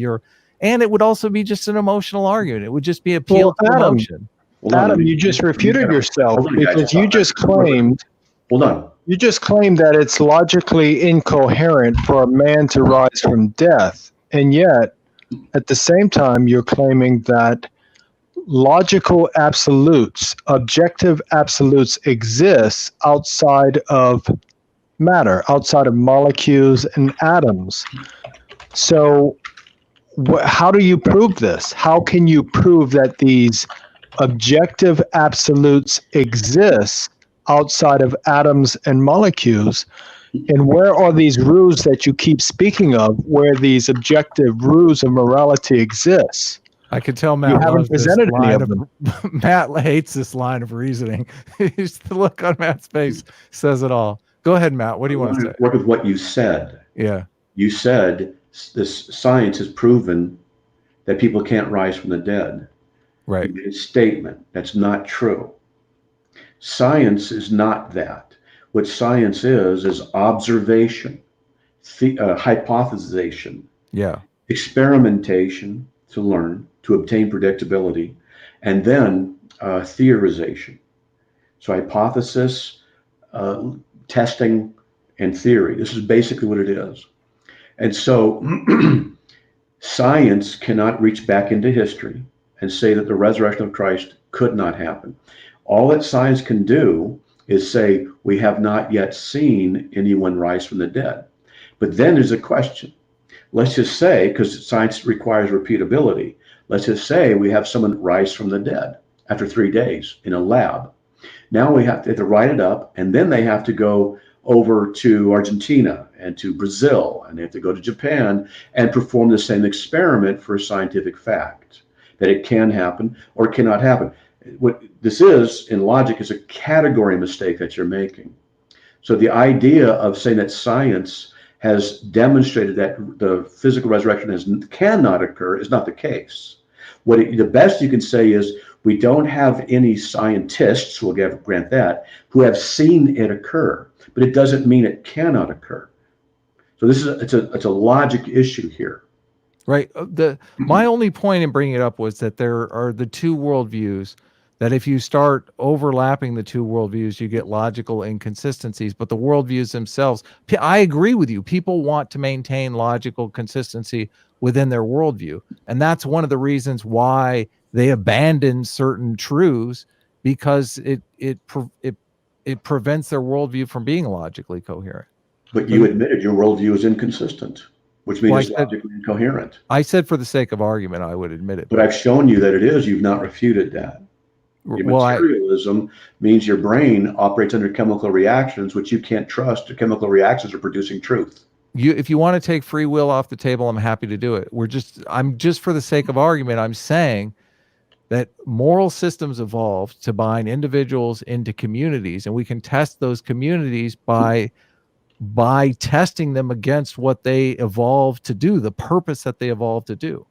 A: and it would also be just an emotional argument. It would just be appeal to emotion.
D: Adam, you just refuted yourself because you just claimed.
F: Hold on.
D: You just claimed that it's logically incoherent for a man to rise from death, and yet, at the same time, you're claiming that logical absolutes, objective absolutes, exist outside of matter, outside of molecules and atoms. So, how do you prove this? How can you prove that these objective absolutes exist outside of atoms and molecules? And where are these rules that you keep speaking of, where these objective rules of morality exist?
A: I can tell Matt.
D: You haven't presented any of them.
A: Matt hates this line of reasoning. The look on Matt's face says it all. Go ahead, Matt. What do you want to say?
F: Work with what you said.
A: Yeah.
F: You said this science has proven that people can't rise from the dead.
A: Right.
F: You made a statement. That's not true. Science is not that. What science is observation, hypothesization, experimentation to learn, to obtain predictability, and then theorization. So hypothesis, testing, and theory. This is basically what it is. And so science cannot reach back into history and say that the resurrection of Christ could not happen. All that science can do is say, we have not yet seen anyone rise from the dead. But then there's a question. Let's just say, because science requires repeatability, let's just say we have someone rise from the dead after 3 days in a lab. Now they have to write it up, and then they have to go over to Argentina and to Brazil, and they have to go to Japan and perform the same experiment for a scientific fact that it can happen or cannot happen. What this is in logic is a category mistake that you're making. So the idea of saying that science has demonstrated that the physical resurrection cannot occur is not the case. The best you can say is we don't have any scientists, we'll grant that, who have seen it occur, but it doesn't mean it cannot occur. So it's a logic issue here.
A: Right. My only point in bringing it up was that there are the two worldviews, that if you start overlapping the two worldviews, you get logical inconsistencies. But the worldviews themselves, I agree with you. People want to maintain logical consistency within their worldview. And that's one of the reasons why they abandon certain truths, because it prevents their worldview from being logically coherent.
F: But you admitted your worldview is inconsistent, which means it's logically incoherent.
A: I said for the sake of argument, I would admit it.
F: But I've shown you that it is. You've not refuted that. Materialism means your brain operates under chemical reactions, which you can't trust. The chemical reactions are producing truth.
A: If you want to take free will off the table, I'm happy to do it. I'm just for the sake of argument, I'm saying that moral systems evolved to bind individuals into communities, and we can test those communities by testing them against what they evolved to do, the purpose that they evolved to do.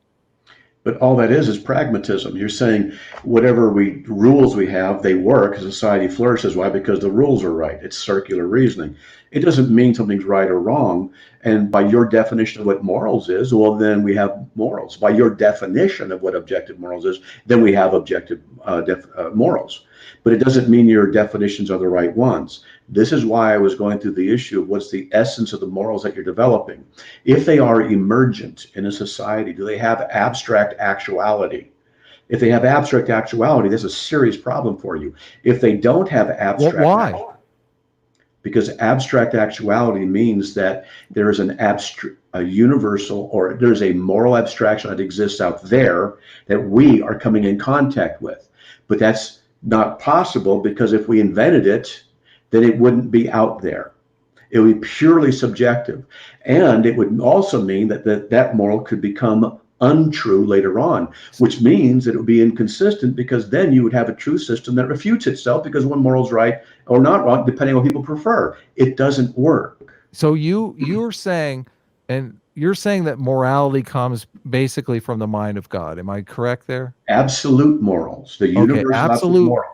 F: But all that is pragmatism. You're saying whatever rules we have, they work, society flourishes. Why? Because the rules are right. It's circular reasoning. It doesn't mean something's right or wrong. And by your definition of what morals is, well, then we have morals. By your definition of what objective morals is, then we have objective morals. But it doesn't mean your definitions are the right ones. This is why I was going through the issue of what's the essence of the morals that you're developing. If they are emergent in a society, do they have abstract actuality? If they have abstract actuality, that's a serious problem for you. If they don't have abstract
A: why?
F: actuality, because abstract actuality means that there is a universal, or there's a moral abstraction that exists out there that we are coming in contact with. But that's not possible, because if we invented it, then it wouldn't be out there. It would be purely subjective. And it would also mean that moral could become untrue later on, which means that it would be inconsistent, because then you would have a truth system that refutes itself, because one moral's right or not wrong, depending on what people prefer. It doesn't work.
A: So you're saying that morality comes basically from the mind of God. Am I correct there?
F: Absolute morals.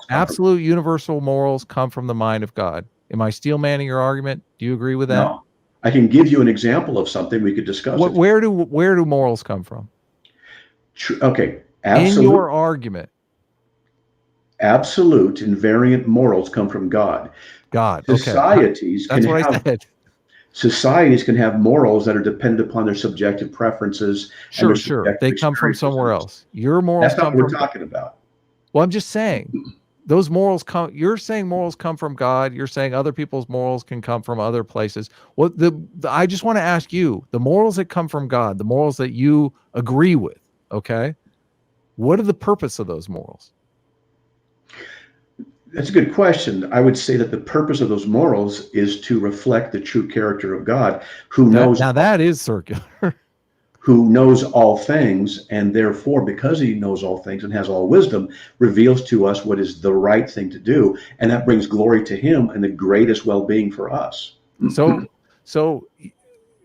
A: Absolute universal morals come from the mind of God. Am I steel manning your argument? Do you agree with that?
F: No. I can give you an example of something we could discuss.
A: Where do morals come from?
F: Okay. Absolute,
A: in your argument.
F: Absolute invariant morals come from God.
A: God.
F: Societies
A: okay. That's what I said.
F: Societies can have morals that are dependent upon their subjective preferences.
A: Sure. They come from somewhere else. Your morals.
F: That's not what we're talking about.
A: Well, I'm just saying, those morals come. You're saying morals come from God. You're saying other people's morals can come from other places. Well, I just want to ask you, the morals that come from God, the morals that you agree with. Okay, what are the purpose of those morals?
F: That's a good question. I would say that the purpose of those morals is to reflect the true character of God, who knows.
A: Now that is circular.
F: Who knows all things, and therefore, because he knows all things and has all wisdom, reveals to us what is the right thing to do, and that brings glory to him and the greatest well-being for us.
A: So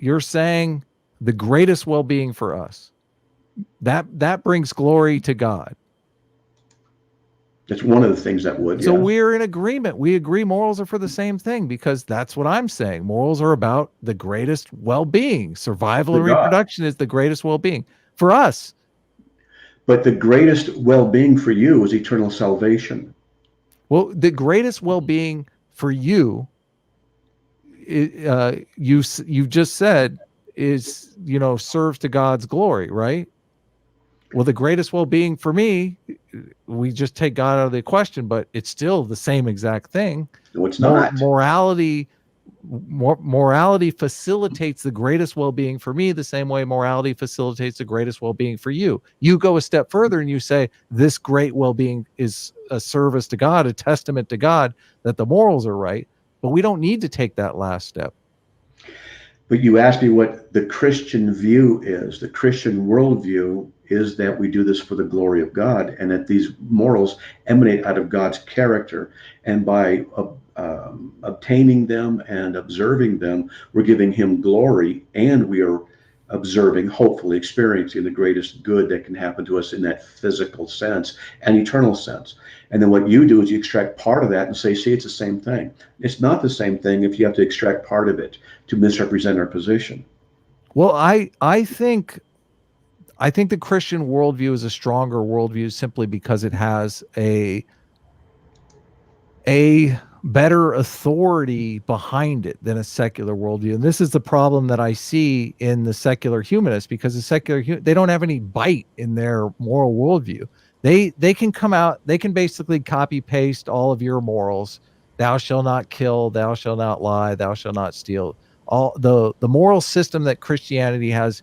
A: you're saying the greatest well-being for us, that brings glory to God.
F: That's one of the things that would.
A: So we're in agreement. We agree morals are for the same thing, because that's what I'm saying. Morals are about the greatest well-being. Survival and reproduction is the greatest well-being for us.
F: But the greatest well-being for you is eternal salvation.
A: Well, the greatest well-being for you, you just said, is, serves to God's glory, right? Well, the greatest well-being for me, we just take God out of the equation, but it's still the same exact thing.
F: No, it's not.
A: Morality facilitates the greatest well-being for me the same way morality facilitates the greatest well-being for you. You go a step further and you say this great well-being is a service to God, a testament to God that the morals are right. but we don't need to take that last step.
F: But you asked me what the Christian view is. The Christian worldview is that we do this for the glory of God, and that these morals emanate out of God's character. And by obtaining them and observing them, we're giving him glory, and we are observing, hopefully experiencing the greatest good that can happen to us in that physical sense and eternal sense. And then what you do is you extract part of that and say, see, it's the same thing. It's not the same thing if you have to extract part of it to misrepresent our position.
A: Well, I think the Christian worldview is a stronger worldview simply because it has a better authority behind it than a secular worldview. And this is the problem that I see in the secular humanists, because the secular they don't have any bite in their moral worldview. They can come out, they can basically copy paste all of your morals. Thou shalt not kill, thou shalt not lie, thou shalt not steal. All the moral system that Christianity has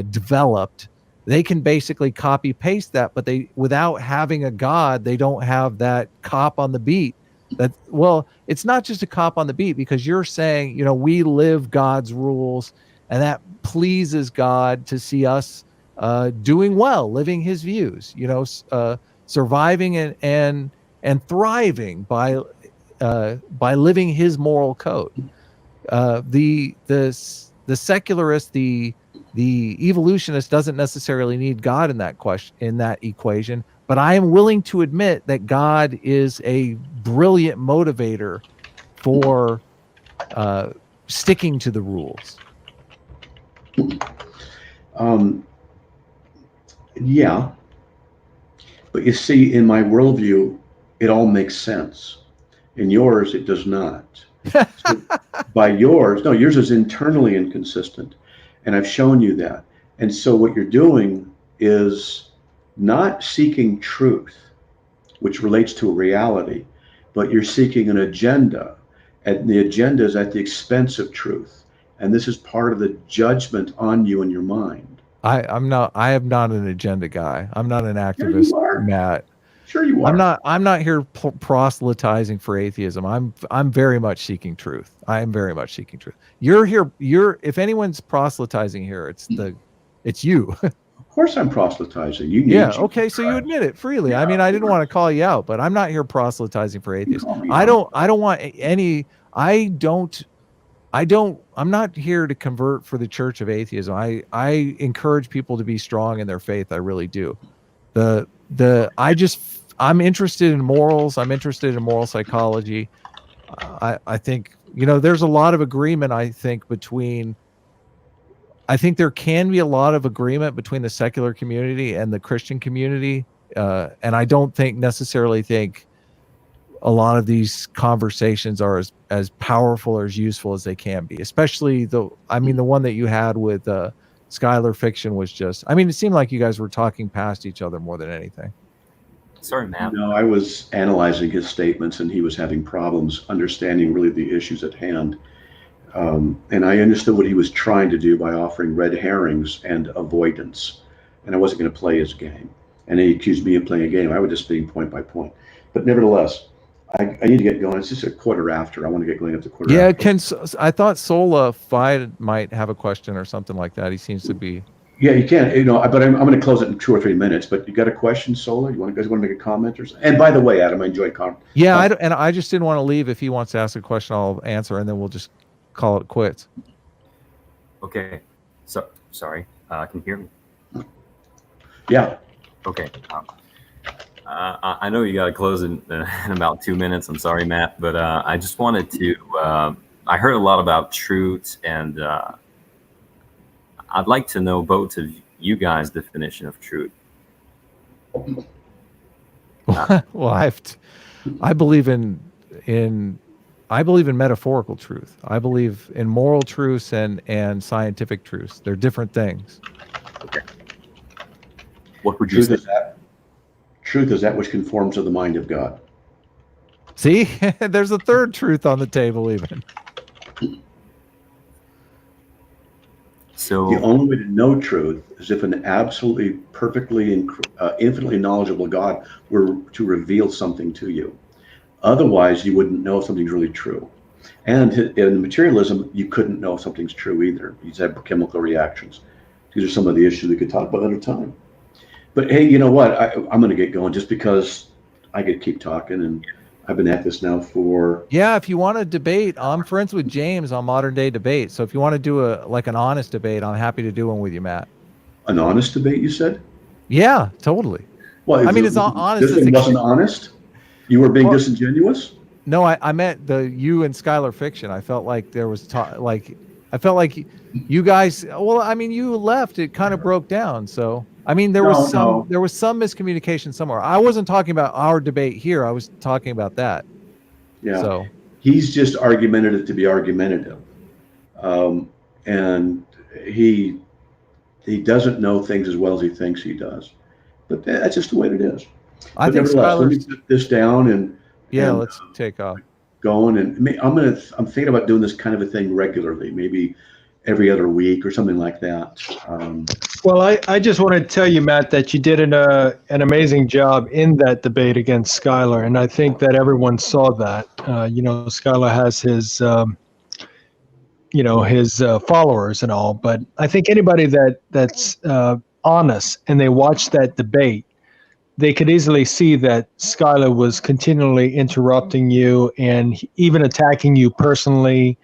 A: developed, they can basically copy paste that, but they, without having a God, they don't have that cop on the beat. That, well, it's not just a cop on the beat, because you're saying, you know, we live God's rules, and that pleases God to see us doing well, living his views, you know, surviving and thriving by living his moral code. The secularist, the evolutionist doesn't necessarily need God in that equation, but I am willing to admit that God is a brilliant motivator for sticking to the rules.
F: Yeah, but you see, in my worldview, it all makes sense. In yours, it does not. So by yours, no, yours is internally inconsistent, and I've shown you that. And so what you're doing is not seeking truth, which relates to a reality, but you're seeking an agenda, and the agenda is at the expense of truth. And this is part of the judgment on you and your mind.
A: I am not an agenda guy. I'm not an activist,
F: Sure
A: Matt.
F: Sure you are.
A: I'm not here proselytizing for atheism. I'm very much seeking truth. I am very much seeking truth. You're here. If anyone's proselytizing here, it's you.
F: Of course I'm proselytizing.
A: Yeah. Okay. So you admit it freely. Yeah, I mean, I didn't want to call you out, but I'm not here proselytizing for atheists. I don't want any. I'm not here to convert for the Church of Atheism. I encourage people to be strong in their faith. I really do. I'm interested in morals. I'm interested in moral psychology. I think, you know, there's a lot of agreement, I think there can be a lot of agreement between the secular community and the Christian community. And I don't necessarily think a lot of these conversations are as powerful or as useful as they can be, especially the one that you had with Skylar Fiction was just, I mean, it seemed like you guys were talking past each other more than anything.
C: Sorry, Matt.
F: No, I was analyzing his statements, and he was having problems understanding really the issues at hand. And I understood what he was trying to do by offering red herrings and avoidance. And I wasn't going to play his game. And he accused me of playing a game. I was just being point by point. But nevertheless, I need to get going. It's just a quarter after. I want to get going up to quarter after.
A: I thought Sola Fi might have a question or something like that. He seems to be.
F: Yeah, you can. You know, but I'm going to close it in 2 or 3 minutes. But you got a question, Sola? You guys want to make a comment or something? And by the way, Adam, I enjoyed comment.
A: Yeah, I just didn't want to leave. If he wants to ask a question, I'll answer, and then we'll just call it quits.
C: Okay. So sorry. Can you hear me?
F: Yeah.
C: Okay. I know you got to close in about 2 minutes. I'm sorry, Matt, but I just wanted to. I heard a lot about truth, and I'd like to know both of you guys' definition of truth.
A: Well, I believe in metaphorical truth. I believe in moral truths and scientific truths. They're different things.
C: Okay. What would you say?
F: Truth is that which conforms to the mind of God.
A: See, there's a third truth on the table even.
C: So
F: the only way to know truth is if an absolutely, perfectly, infinitely knowledgeable God were to reveal something to you. Otherwise, you wouldn't know if something's really true. And in materialism, you couldn't know if something's true either. You just have chemical reactions. These are some of the issues we could talk about at a time. But hey, you know what? I'm going to get going just because I could keep talking, and I've been at this now for.
A: Yeah, if you want to debate, I'm friends with James on Modern Day Debate. So if you want to do an honest debate, I'm happy to do one with you, Matt.
F: An honest debate, you said?
A: Yeah, totally.
F: Well,
A: I mean, it's honest.
F: This one wasn't honest? You were being disingenuous?
A: No, I meant you and Skylar Fiction. I felt like there was I felt like you guys. Well, I mean, you left. It kind of broke down. So I mean, there was some miscommunication somewhere. I wasn't talking about our debate here. I was talking about that.
F: Yeah.
A: So
F: he's just argumentative to be argumentative, and he doesn't know things as well as he thinks he does. But that's just the way it is.
A: I
F: but
A: think
F: nevertheless, let me put this down and
A: let's take off.
F: Going, and I'm thinking about doing this kind of a thing regularly, maybe every other week or something like that.
D: Well, I just want to tell you, Matt, that you did an amazing job in that debate against Skylar, and I think that everyone saw that. Skylar has his followers and all, but I think anybody that's honest and they watch that debate, they could easily see that Skylar was continually interrupting you and even attacking you personally,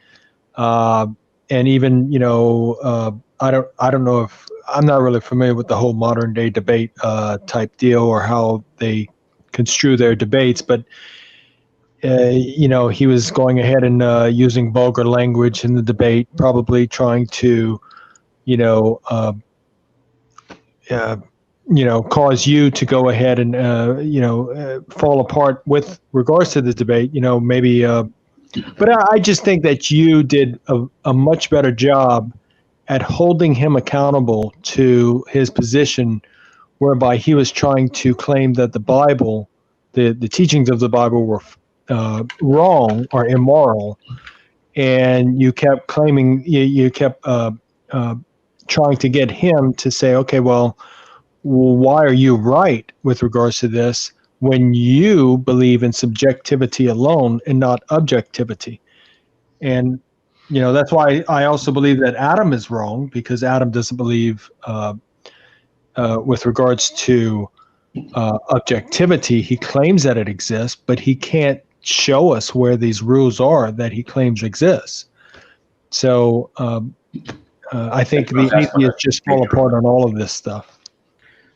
D: and even I don't know if I'm not really familiar with the whole modern day debate type deal or how they construe their debates, but he was going ahead and using vulgar language in the debate, probably trying to cause you to go ahead and fall apart with regards to the debate. Maybe. But I just think that you did a much better job at holding him accountable to his position, whereby he was trying to claim that the Bible, the teachings of the Bible were wrong or immoral, and you kept claiming, you kept trying to get him to say, okay, well, why are you right with regards to this when you believe in subjectivity alone and not objectivity? And that's why I also believe that Adam is wrong, because Adam doesn't believe with regards to objectivity. He claims that it exists, but he can't show us where these rules are that he claims exist. So I think the atheists just fall apart on all of this stuff.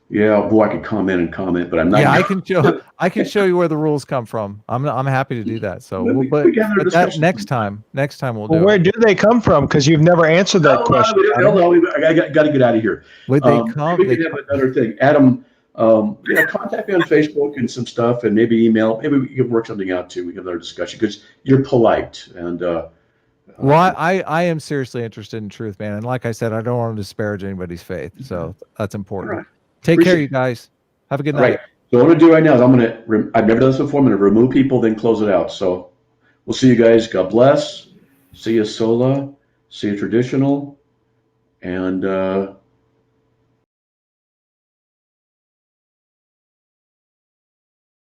F: Yeah, boy, I could comment, but I'm not.
A: Yeah, I can show you where the rules come from. I'm happy to do that. So, but that next time we'll do.
D: Where do they come from? Because you've never answered that question.
F: No, I got to get out of here.
A: Where they come?
F: We can have another thing, Adam. Contact me on Facebook and some stuff, and maybe email. Maybe we can work something out too. We can have another discussion because you're polite and.
A: Well, I am seriously interested in truth, man, and like I said, I don't want to disparage anybody's faith, so that's important. Right. Take care, you guys. Have a good night.
F: Right. So what I'm going to do right now is I've never done this before. I'm going to remove people, then close it out. So we'll see you guys. God bless. See you, Sola. See you, Traditional. And